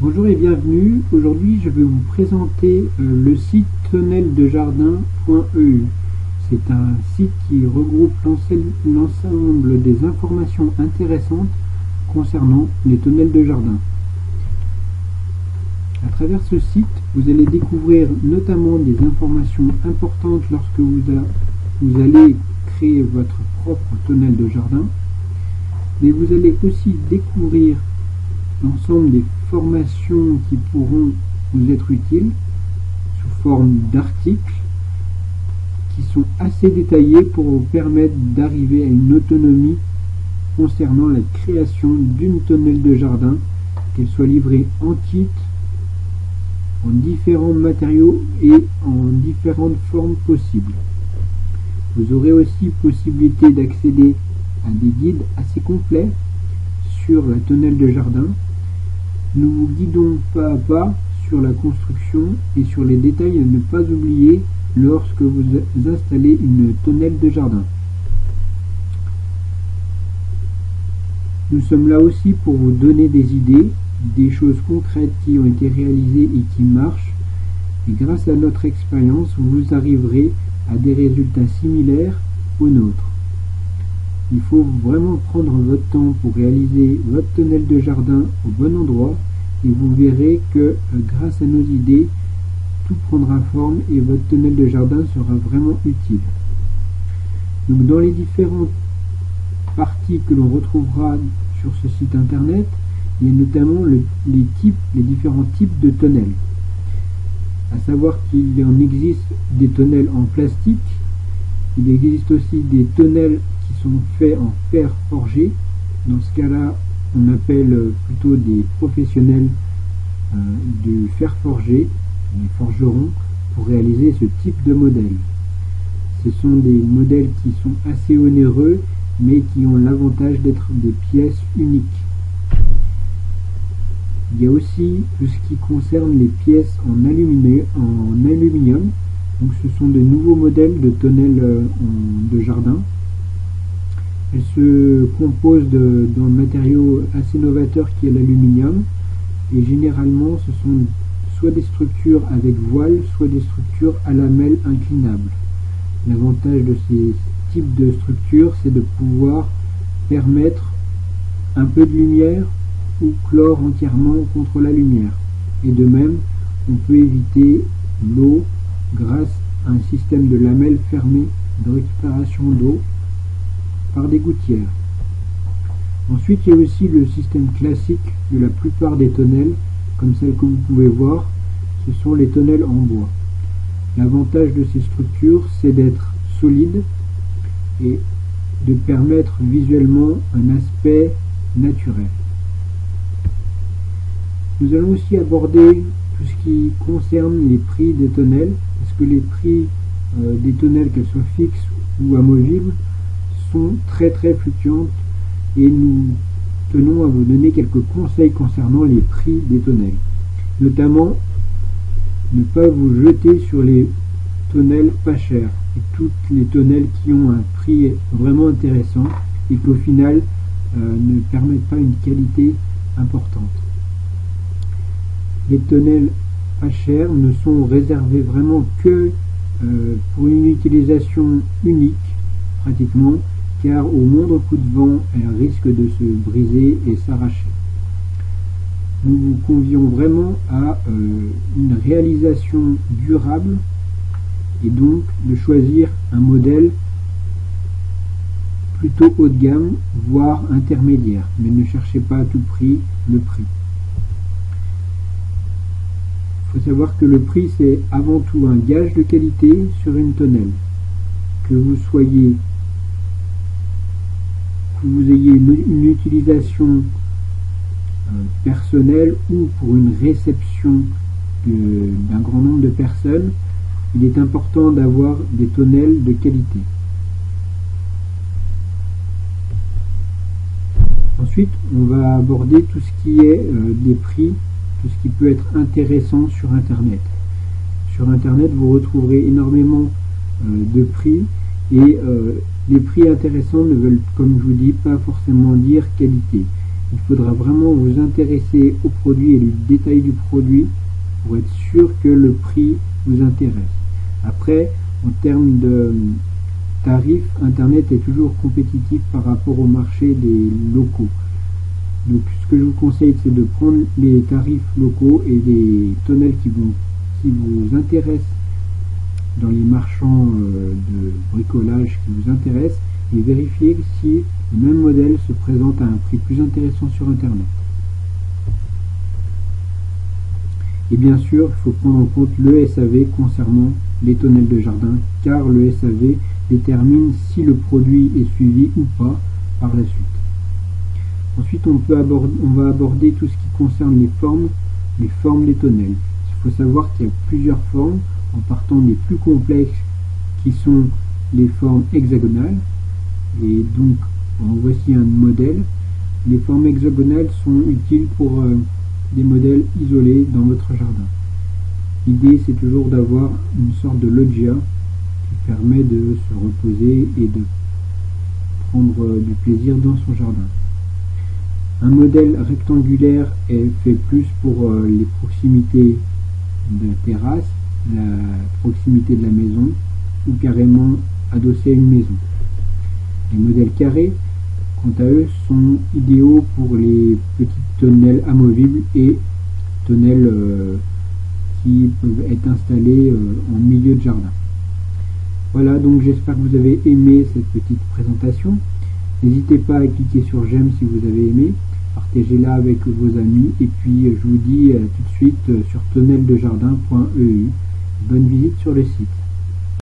Bonjour et bienvenue. Aujourd'hui, je vais vous présenter le site toneldejardin.eu. C'est un site qui regroupe l'ensemble des informations intéressantes concernant les tonnelles de jardin. À travers ce site, vous allez découvrir notamment des informations importantes lorsque vous allez créer votre propre tonnelle de jardin, mais vous allez aussi découvrir l'ensemble des formations qui pourront vous être utiles sous forme d'articles qui sont assez détaillés pour vous permettre d'arriver à une autonomie concernant la création d'une tonnelle de jardin, qu'elle soit livrée en kit, en différents matériaux et en différentes formes possibles. Vous aurez aussi possibilité d'accéder à des guides assez complets sur la tonnelle de jardin. Nous vous guidons pas à pas sur la construction et sur les détails à ne pas oublier lorsque vous installez une tonnelle de jardin. Nous sommes là aussi pour vous donner des idées, des choses concrètes qui ont été réalisées et qui marchent. Et grâce à notre expérience, vous arriverez à des résultats similaires aux nôtres. Il faut vraiment prendre votre temps pour réaliser votre tonnelle de jardin au bon endroit et vous verrez que grâce à nos idées, tout prendra forme et votre tonnelle de jardin sera vraiment utile. Donc dans les différentes parties que l'on retrouvera sur ce site internet, il y a notamment les différents types de tonnelles. À savoir qu'il en existe des tonnelles en plastique, il existe aussi des tonnelles qui sont faits en fer forgé. Dans ce cas-là, on appelle plutôt des professionnels du fer forgé, des forgerons, pour réaliser ce type de modèle. Ce sont des modèles qui sont assez onéreux, mais qui ont l'avantage d'être des pièces uniques. Il y a aussi tout ce qui concerne les pièces en aluminium. Donc ce sont de nouveaux modèles de tonnelles de jardin. Elles se composent d'un matériau assez novateur qui est l'aluminium. Et généralement ce sont soit des structures avec voile, soit des structures à lamelles inclinables. L'avantage de ces types de structures, c'est de pouvoir permettre un peu de lumière ou clore entièrement contre la lumière. Et de même, on peut éviter l'eau grâce à un système de lamelles fermées de récupération d'eau par des gouttières. Ensuite, il y a aussi le système classique de la plupart des tonnelles, comme celle que vous pouvez voir, ce sont les tonnelles en bois. L'avantage de ces structures, c'est d'être solides et de permettre visuellement un aspect naturel. Nous allons aussi aborder tout ce qui concerne les prix des tonnelles, parce que les prix des tonnelles, qu'elles soient fixes ou amovibles, sont très fluctuantes et nous tenons à vous donner quelques conseils concernant les prix des tonnelles. Notamment, ne pas vous jeter sur les tonnelles pas chères et toutes les tonnelles qui ont un prix vraiment intéressant et qui au final ne permettent pas une qualité importante. Les tonnelles pas chères ne sont réservées vraiment que pour une utilisation unique, pratiquement, car au moindre coup de vent, elles risquent de se briser et s'arracher. Nous vous convions vraiment à une réalisation durable et donc de choisir un modèle plutôt haut de gamme, voire intermédiaire, mais ne cherchez pas à tout prix le prix. Il faut savoir que le prix, c'est avant tout un gage de qualité sur une tonnelle. Que vous ayez une utilisation personnelle ou pour une réception d'un grand nombre de personnes, il est important d'avoir des tonnelles de qualité. Ensuite, on va aborder tout ce qui est des prix, tout ce qui peut être intéressant sur Internet. Sur Internet, vous retrouverez énormément de prix et les prix intéressants ne veulent, comme je vous dis, pas forcément dire qualité. Il faudra vraiment vous intéresser au produit et le détail du produit pour être sûr que le prix vous intéresse. Après, en termes de tarifs, Internet est toujours compétitif par rapport au marché des locaux. Donc ce que je vous conseille, c'est de prendre les tarifs locaux et les tonnelles qui vous intéressent dans les marchands de bricolage qui vous intéressent, et vérifier si le même modèle se présente à un prix plus intéressant sur Internet. Et bien sûr, il faut prendre en compte le SAV concernant les tonnelles de jardin, car le SAV détermine si le produit est suivi ou pas par la suite. Ensuite, on va aborder tout ce qui concerne les formes des tonnelles. Il faut savoir qu'il y a plusieurs formes, en partant des plus complexes qui sont les formes hexagonales. Et donc, voici un modèle. Les formes hexagonales sont utiles pour des modèles isolés dans votre jardin. L'idée, c'est toujours d'avoir une sorte de loggia qui permet de se reposer et de prendre du plaisir dans son jardin. Un modèle rectangulaire est fait plus pour les proximités de terrasse, la proximité de la maison, ou carrément adossé à une maison. Les modèles carrés, quant à eux, sont idéaux pour les petites tonnelles amovibles et tonnelles qui peuvent être installées en milieu de jardin. Voilà, donc j'espère que vous avez aimé cette petite présentation. N'hésitez pas à cliquer sur j'aime si vous avez aimé, partagez-la avec vos amis, et puis je vous dis tout de suite sur tonnellesdejardin.eu. Bonne visite sur le site.